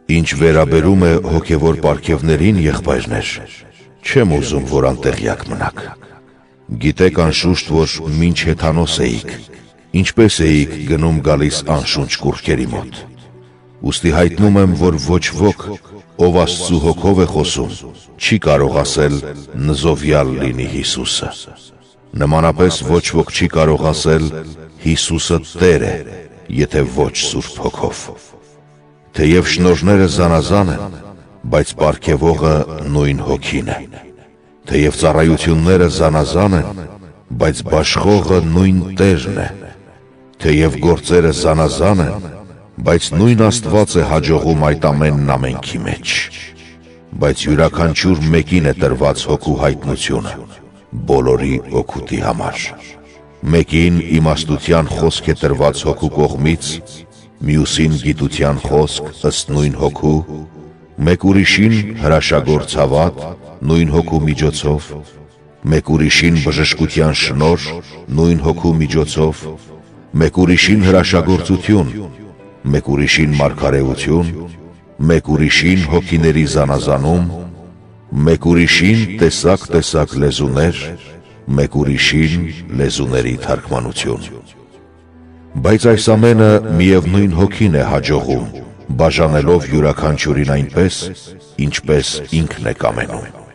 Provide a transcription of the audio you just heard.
Ինչ վերաբերում է հոգևոր պարգևներին, եղբայրներ, չեմ ուզում, որ անտեղյակ մնաք։ Գիտեք անշուշտ, որ մինչ հեթանոս էիք, ինչպես էիք գնում գալիս անշունչ կուռքերի մոտ։ Ուստի հայտնում եմ, որ ոչ ոք, ով Աստծու հոգով է խոսում, չի կարող ասել նզովյալ լինի Հիսուսը։ Նմանապես ոչ ոք չի կարող ասել Հիսուսը Տեր է, եթե ոչ Սուրբ Հոգով։ Թեև շնորհները զանազան են, բայց պարգևողը նույն Հոգին է։ Թեև ծառայությունները զանազան են, բայց բաշխողը նույն Տերն է։ Թեև գործերը զանազան են, բայց նույն Աստված է հաջողում այդ ամենն ամենքի մեջ։ Բայց յուրաքանչյուր մեկին է տրված հոգու հայտնությունը, բոլորի օգուտի համար։ Մեկին իմաստության խոսք է տրված հոգու կողմից, մյուսին գիտության խոսք ըստ նույն հոգու, մեկ ուրիշին հրաշագործ հավատ նույն հոգու միջոցով, մեկ ուրիշին բժշկության շնորհ նույն հոգու միջոցով, մեկ ուրիշին հրաշագործություն, մեկ ուրիշին մարգարեություն, մեկ ուրիշին հոգիների զանազանում, մեկ ուրիշին տեսակ լեզուներ, մեկ ուրիշին լեզուների թարգմանություն։ Բայց այս ամենը միևնույն Հոգին է հաջողում, բաժանելով յուրաքանչյուրին այնպես, ինչպես ինքն է կամենում։